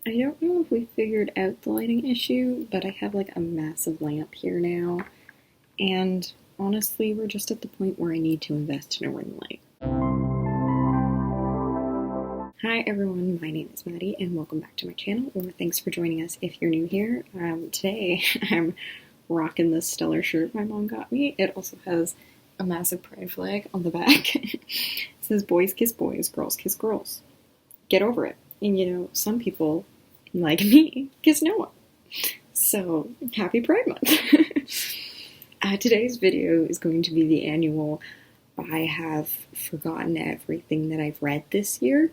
I don't know if we figured out the lighting issue, but I have like a massive lamp here now, and honestly, we're just at the point where I need to invest in a ring light. Hi everyone, my name is Maddie, and welcome back to my channel, or thanks for joining us if you're new here. Today, I'm rocking this stellar shirt my mom got me. It also has a massive pride flag on the back. It says, "Boys kiss boys, girls kiss girls. Get over it." And you know, some people, like me, kiss no one. So, happy Pride Month! Today's video is going to be the annual I have forgotten everything that I've read this year,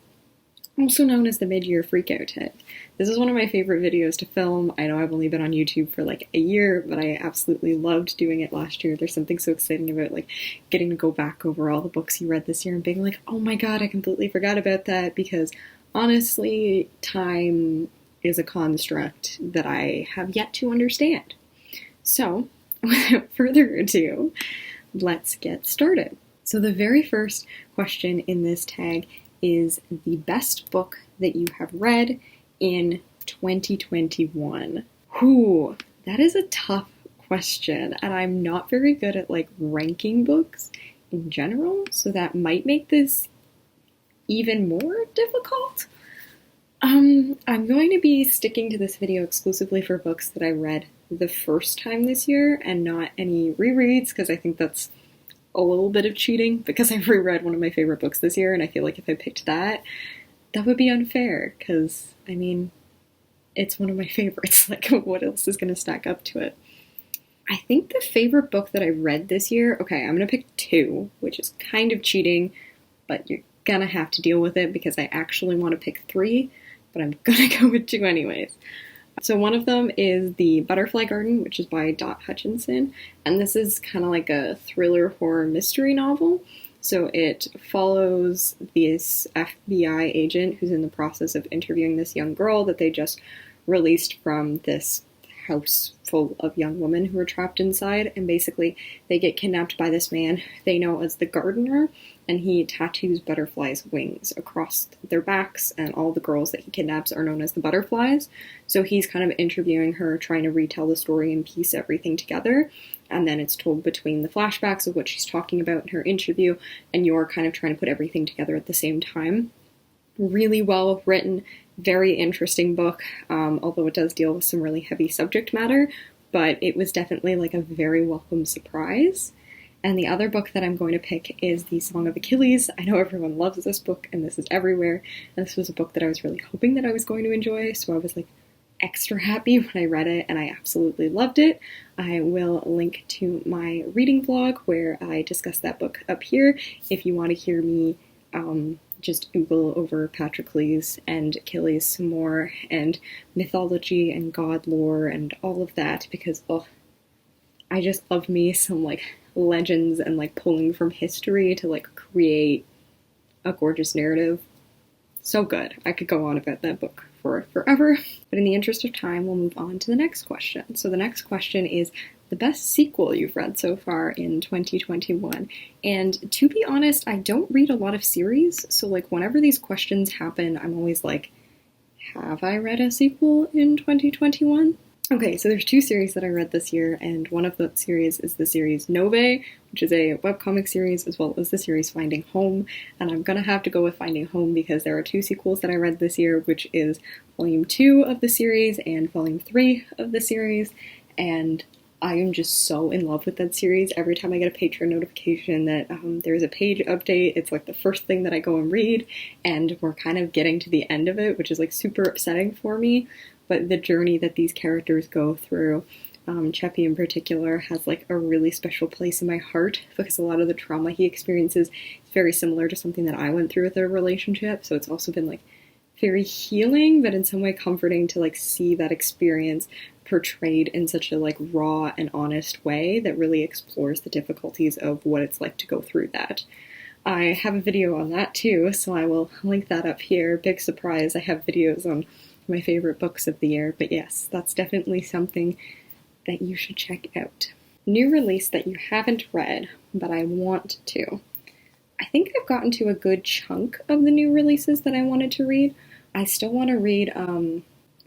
also known as the Mid-Year Freakout Tag. This is one of my favorite videos to film. I know I've only been on YouTube for like a year, but I absolutely loved doing it last year. There's something so exciting about like getting to go back over all the books you read this year and being like, oh my god, I completely forgot about that, because honestly, time is a construct that I have yet to understand. So, without further ado, let's get started. So the very first question in this tag is the best book that you have read in 2021. Whew, that is a tough question, and I'm not very good at like ranking books in general, so that might make this even more difficult. I'm going to be sticking to this video exclusively for books that I read the first time this year and not any rereads, because I think that's a little bit of cheating, because I've reread one of my favorite books this year, and I feel like if I picked that would be unfair, because, I mean, it's one of my favorites. Like, what else is going to stack up to it? I think the favorite book that I read this year, okay, I'm going to pick two, which is kind of cheating, but you're gonna have to deal with it because I actually want to pick three, but I'm gonna go with two anyways. So one of them is The Butterfly Garden, which is by Dot Hutchinson, and this is kind of like a thriller horror mystery novel. So it follows this FBI agent who's in the process of interviewing this young girl that they just released from this house full of young women who are trapped inside, and basically they get kidnapped by this man they know as the gardener, and he tattoos butterflies' wings across their backs, and all the girls that he kidnaps are known as the butterflies. So he's kind of interviewing her, trying to retell the story and piece everything together, and then it's told between the flashbacks of what she's talking about in her interview, and you're kind of trying to put everything together at the same time. Really well written, very interesting book, although it does deal with some really heavy subject matter, but it was definitely like a very welcome surprise. And the other book that I'm going to pick is The Song of Achilles. I know everyone loves this book, and this is everywhere, and this was a book that I was really hoping that I was going to enjoy, so I was like extra happy when I read it, and I absolutely loved it. I will link to my reading vlog where I discuss that book up here if you want to hear me just oogle over Patroclus and Achilles some more, and mythology and god lore and all of that, because I just love me some like legends and like pulling from history to like create a gorgeous narrative. So good. I could go on about that book for forever, but in the interest of time, we'll move on to the next question. So the next question is the best sequel you've read so far in 2021. And to be honest, I don't read a lot of series, so like whenever these questions happen, I'm always like, have I read a sequel in 2021? Okay, so there's two series that I read this year, and one of the series is the series Nove, which is a webcomic series, as well as the series Finding Home, and I'm gonna have to go with Finding Home because there are two sequels that I read this year, which is Volume 2 of the series and Volume 3 of the series, and I am just so in love with that series. Every time I get a Patreon notification that there's a page update, it's like the first thing that I go and read, and we're kind of getting to the end of it, which is like super upsetting for me. But the journey that these characters go through, Cheppy in particular, has like a really special place in my heart, because a lot of the trauma he experiences is very similar to something that I went through with their relationship. So it's also been like very healing, but in some way comforting to like see that experience portrayed in such a like raw and honest way that really explores the difficulties of what it's like to go through that. I have a video on that too, so I will link that up here. Big surprise, I have videos on my favorite books of the year, but yes, that's definitely something that you should check out. New release that you haven't read, but I want to. I think I've gotten to a good chunk of the new releases that I wanted to read. I still want to read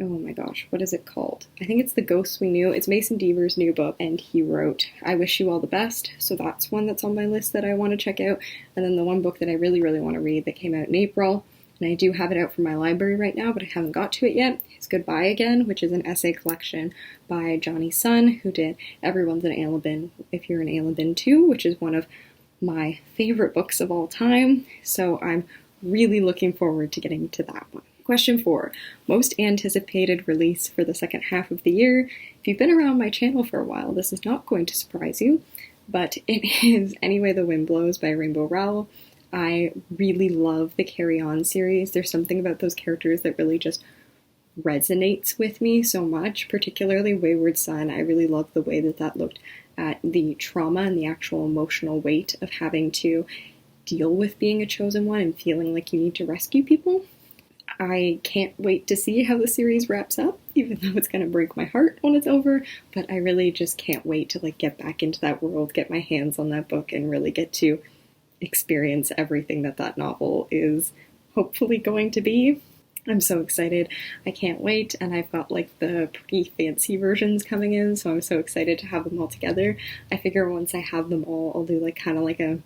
Oh my gosh, what is it called? I think it's The Ghosts We Knew. It's Mason Deaver's new book, and he wrote I Wish You All the Best, so that's one that's on my list that I want to check out. And then the one book that I really, really want to read that came out in April, and I do have it out from my library right now, but I haven't got to it yet, is Goodbye Again, which is an essay collection by Johnny Sun, who did Everyone's an Alabin If You're an Alabin Too, which is one of my favorite books of all time, so I'm really looking forward to getting to that one. Question 4. Most anticipated release for the second half of the year. If you've been around my channel for a while, this is not going to surprise you, but it is Anyway the Wind Blows by Rainbow Rowell. I really love the Carry On series. There's something about those characters that really just resonates with me so much, particularly Wayward Son. I really love the way that that looked at the trauma and the actual emotional weight of having to deal with being a chosen one and feeling like you need to rescue people. I can't wait to see how the series wraps up, even though it's going to break my heart when it's over, but I really just can't wait to get back into that world, get my hands on that book, and really get to experience everything that that novel is hopefully going to be. I'm so excited. I can't wait, and I've got the pretty fancy versions coming in, so I'm so excited to have them all together. I figure once I have them all, I'll do kind of a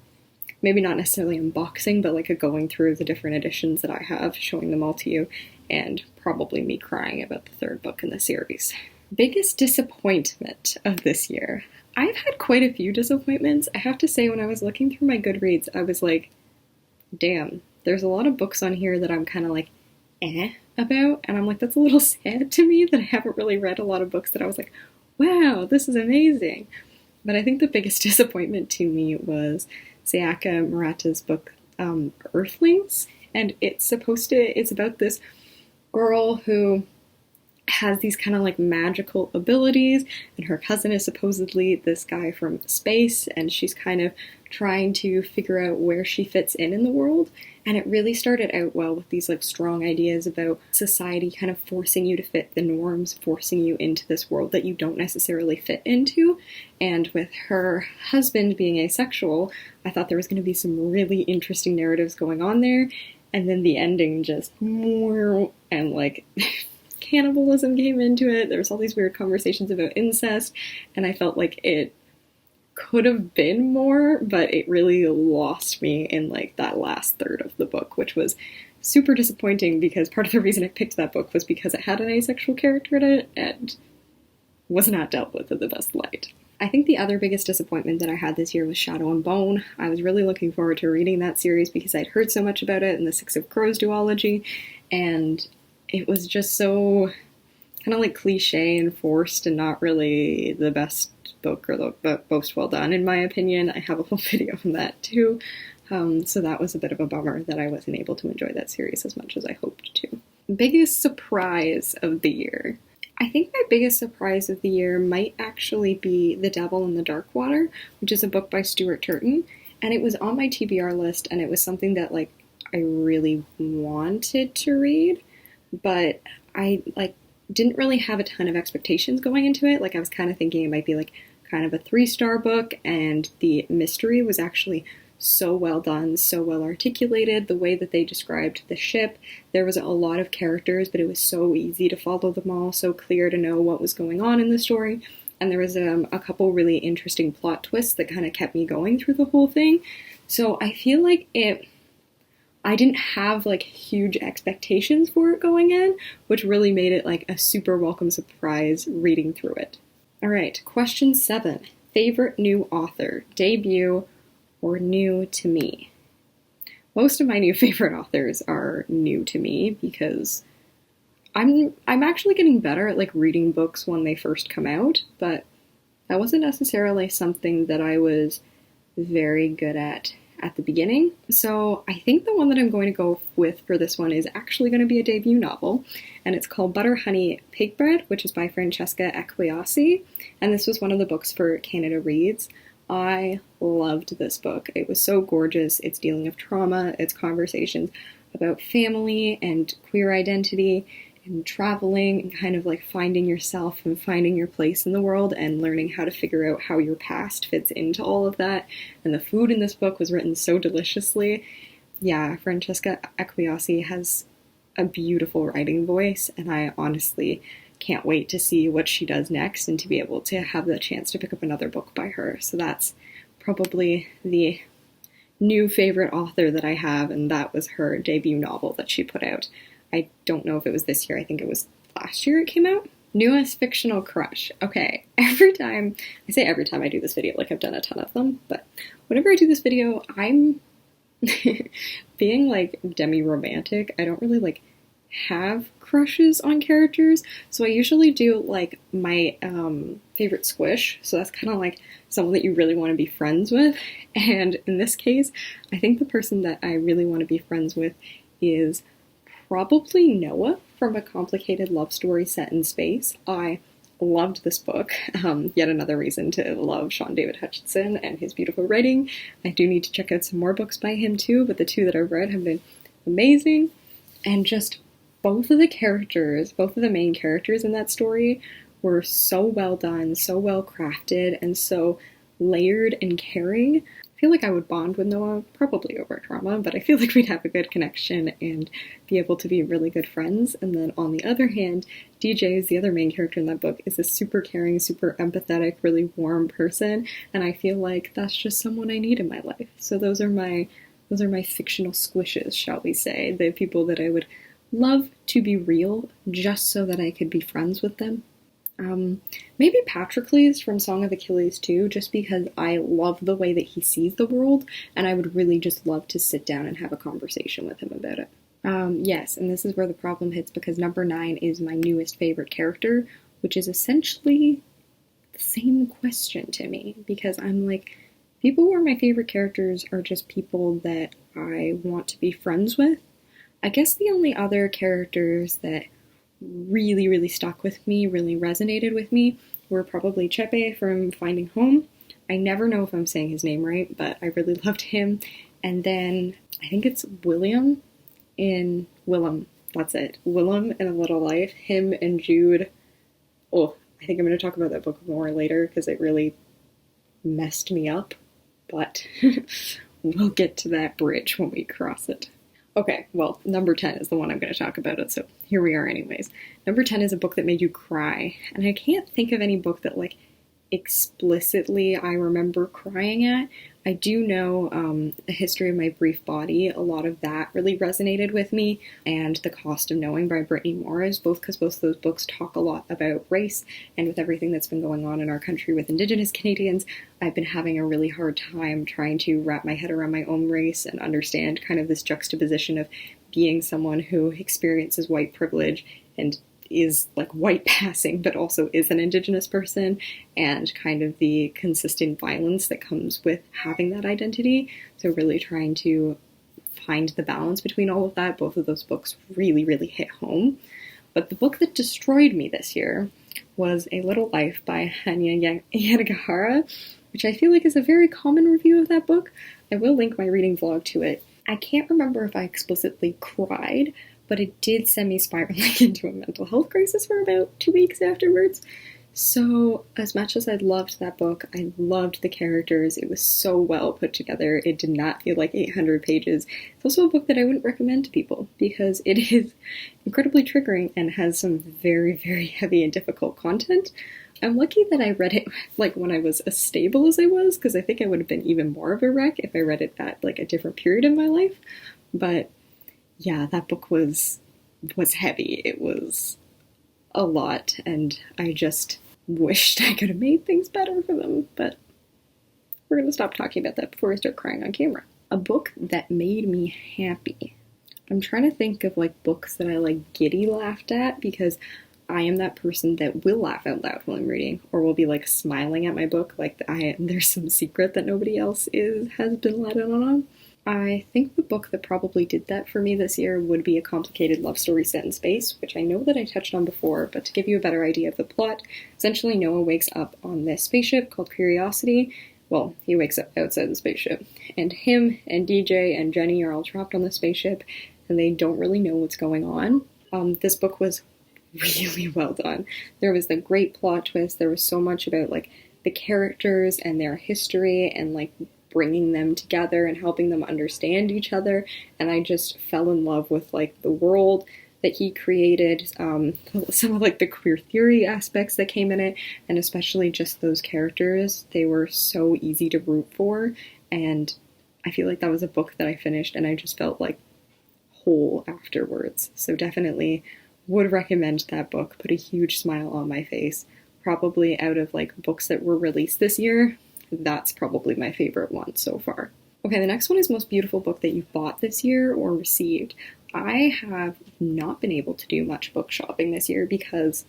maybe not necessarily unboxing, but a going through the different editions that I have, showing them all to you, and probably me crying about the third book in the series. Biggest disappointment of this year. I've had quite a few disappointments. I have to say, when I was looking through my Goodreads, I was like, damn, there's a lot of books on here that I'm kind of about, and I'm that's a little sad to me that I haven't really read a lot of books that I was like, wow, this is amazing. But I think the biggest disappointment to me was Sayaka Murata's book, Earthlings, and it's about this girl who has these kind of magical abilities, and her cousin is supposedly this guy from space, and she's kind of trying to figure out where she fits in the world. And it really started out well with these strong ideas about society kind of forcing you to fit the norms, forcing you into this world that you don't necessarily fit into. And with her husband being asexual, I thought there was going to be some really interesting narratives going on there. And then the ending just and cannibalism came into it. There was all these weird conversations about incest, and I felt like it could have been more, but it really lost me in that last third of the book, which was super disappointing because part of the reason I picked that book was because it had an asexual character in it and was not dealt with in the best light. I think the other biggest disappointment that I had this year was Shadow and Bone. I was really looking forward to reading that series because I'd heard so much about it in the Six of Crows duology, and it was just so kind of cliche and forced and not really the best book or the most well done, in my opinion. I have a whole video on that too. So that was a bit of a bummer that I wasn't able to enjoy that series as much as I hoped to. Biggest surprise of the year. I think my biggest surprise of the year might actually be The Devil in the Dark Water, which is a book by Stuart Turton. And it was on my TBR list, and it was something that I really wanted to read, but I didn't really have a ton of expectations going into it. I was kind of thinking it might be kind of a 3-star book, and the mystery was actually so well done, so well articulated. The way that they described the ship, there was a lot of characters, but it was so easy to follow them all, so clear to know what was going on in the story. And there was a couple really interesting plot twists that kind of kept me going through the whole thing. So I feel I didn't have huge expectations for it going in, which really made it a super welcome surprise reading through it. All right, question 7. Favorite new author, debut, or new to me? Most of my new favorite authors are new to me because I'm actually getting better at reading books when they first come out, but that wasn't necessarily something that I was very good at the beginning. So I think the one that I'm going to go with for this one is actually going to be a debut novel, and it's called Butter, Honey, Pig Bread, which is by Francesca Equiasi, and this was one of the books for Canada Reads. I loved this book. It was so gorgeous. It's dealing with trauma, it's conversations about family and queer identity and traveling and kind of finding yourself and finding your place in the world and learning how to figure out how your past fits into all of that. And the food in this book was written so deliciously. Yeah, Francesca Equiasi has a beautiful writing voice, and I honestly can't wait to see what she does next and to be able to have the chance to pick up another book by her. So that's probably the new favorite author that I have, and that was her debut novel that she put out. I don't know if it was this year, I think it was last year it came out. Newest fictional crush. Okay, every time I do this video, like I've done a ton of them, but whenever I do this video, I'm being like demi-romantic. I don't really like have crushes on characters, so I usually do like my favorite squish, so that's kind of like someone that you really want to be friends with, and in this case, I think the person that I really want to be friends with is probably Noah from A Complicated Love Story Set in Space. I loved this book. Yet another reason to love Sean David Hutchinson and his beautiful writing. I do need to check out some more books by him too, but the two that I've read have been amazing. And just both of the main characters in that story were so well done, so well crafted, and so layered and caring. I feel like I would bond with Noah, probably over drama, but I feel like we'd have a good connection and be able to be really good friends. And then on the other hand, DJ is the other main character in that book, is a super caring, super empathetic, really warm person, and I feel like that's just someone I need in my life. So those are my fictional squishes, shall we say, the people that I would love to be real just so that I could be friends with them. Maybe Patroclus from Song of Achilles too, just because I love the way that he sees the world, and I would really just love to sit down and have a conversation with him about it. Yes, and this is where the problem hits, because number 9 is my newest favorite character, which is essentially the same question to me, because I'm like, people who are my favorite characters are just people that I want to be friends with. I guess the only other characters that really, really stuck with me, really resonated with me, were probably Chepe from Finding Home. I never know if I'm saying his name right, but I really loved him. And then I think it's Willem, that's it. Willem in A Little Life, him and Jude. Oh, I think I'm going to talk about that book more later because it really messed me up, but we'll get to that bridge when we cross it. Okay, well, number 10 is the one I'm going to talk about, so here we are anyways. Number 10 is a book that made you cry, and I can't think of any book that, like, explicitly I remember crying at. I do know A History of My Brief Body. A lot of that really resonated with me, and The Cost of Knowing by Brittany Morris, both because both of those books talk a lot about race, and with everything that's been going on in our country with Indigenous Canadians, I've been having a really hard time trying to wrap my head around my own race and understand kind of this juxtaposition of being someone who experiences white privilege and is like white passing, but also is an Indigenous person, and kind of the consistent violence that comes with having that identity. So really trying to find the balance between all of that. Both of those books really, really hit home. But the book that destroyed me this year was A Little Life by Hanya Yanagihara, which I feel like is a very common review of that book. I will link my reading vlog to it. I can't remember if I explicitly cried, but it did send me spiraling into a mental health crisis for about 2 weeks afterwards. So as much as I loved that book, I loved the characters. It was so well put together. It did not feel like 800 pages. It's also a book that I wouldn't recommend to people because it is incredibly triggering and has some very, very heavy and difficult content. I'm lucky that I read it like when I was as stable as I was, because I think I would have been even more of a wreck if I read it at like a different period in my life. But yeah, that book was heavy. It was a lot, and I just wished I could have made things better for them, but we're going to stop talking about that before I start crying on camera. A book that made me happy. I'm trying to think of like books that I like giddy laughed at, because I am that person that will laugh out loud while I'm reading, or will be like smiling at my book like there's some secret that nobody else has been let in on. I think the book that probably did that for me this year would be A Complicated Love Story Set in Space, which I know that I touched on before, but to give you a better idea of the plot, essentially Noah wakes up on this spaceship called Curiosity. Well, he wakes up outside the spaceship, and him and DJ and Jenny are all trapped on the spaceship, and they don't really know what's going on. This book was really well done. There was the great plot twist. There was so much about like the characters and their history and like bringing them together and helping them understand each other, and I just fell in love with like the world, that he created, some of like the queer theory aspects that came in it, and especially just those characters. They were so easy to root for, and I feel like that was a book that I finished and I just felt like whole afterwards. So definitely would recommend that book. Put a huge smile on my face. Probably out of like books that were released this year, that's probably my favorite one so far. Okay, the next one is most beautiful book that you've bought this year or received. I have not been able to do much book shopping this year because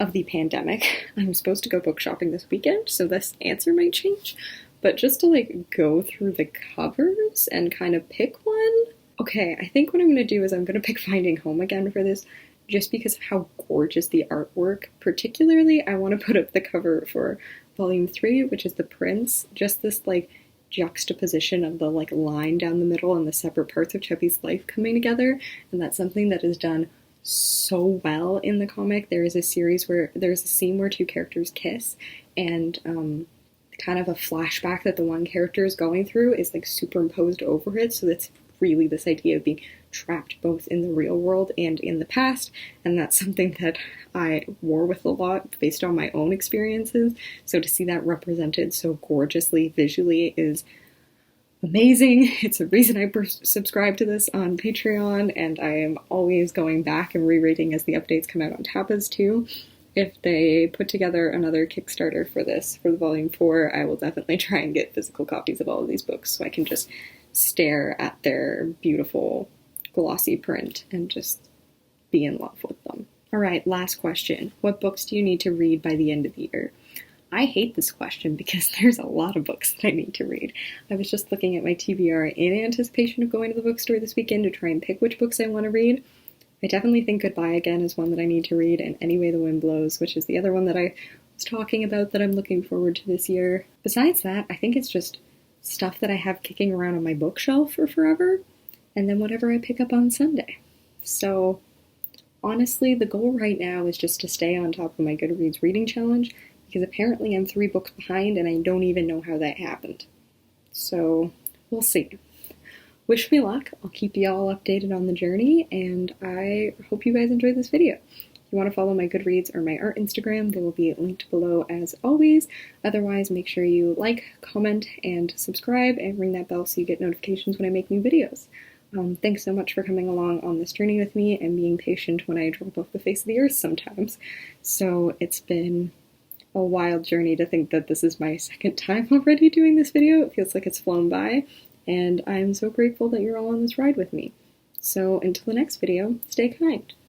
of the pandemic. I'm supposed to go book shopping this weekend, so this answer might change. But just to like go through the covers and kind of pick one. Okay, I think what I'm going to do is I'm going to pick Finding Home again for this, just because of how gorgeous the artwork. Particularly, I want to put up the cover for Volume 3, which is The Prince. Just this like juxtaposition of the like line down the middle and the separate parts of Cheppy's life coming together, and that's something that is done so well in the comic. There is a series where there's a scene where two characters kiss, and kind of a flashback that the one character is going through is like superimposed over it, so that's really this idea of being trapped both in the real world and in the past, and that's something that I war with a lot based on my own experiences. So to see that represented so gorgeously visually is amazing. It's a reason I subscribe to this on Patreon, and I am always going back and rereading as the updates come out on Tapas too. If they put together another Kickstarter for this, for the Volume 4, I will definitely try and get physical copies of all of these books so I can just stare at their beautiful glossy print and just be in love with them. All right, last question. What books do you need to read by the end of the year? I hate this question because there's a lot of books that I need to read. I was just looking at my TBR in anticipation of going to the bookstore this weekend to try and pick which books I want to read. I definitely think Goodbye Again is one that I need to read, and Any Way the Wind Blows, which is the other one that I was talking about that I'm looking forward to this year. Besides that, I think it's just stuff that I have kicking around on my bookshelf for forever, and then whatever I pick up on Sunday. So honestly, the goal right now is just to stay on top of my Goodreads reading challenge, because apparently I'm 3 books behind and I don't even know how that happened. So we'll see. Wish me luck. I'll keep you all updated on the journey, and I hope you guys enjoyed this video. If you want to follow my Goodreads or my art Instagram, they will be linked below as always. Otherwise, make sure you like, comment, and subscribe, and ring that bell so you get notifications when I make new videos. Thanks so much for coming along on this journey with me and being patient when I drop off the face of the earth sometimes. So it's been a wild journey to think that this is my second time already doing this video. It feels like it's flown by, and I'm so grateful that you're all on this ride with me. So until the next video, stay kind.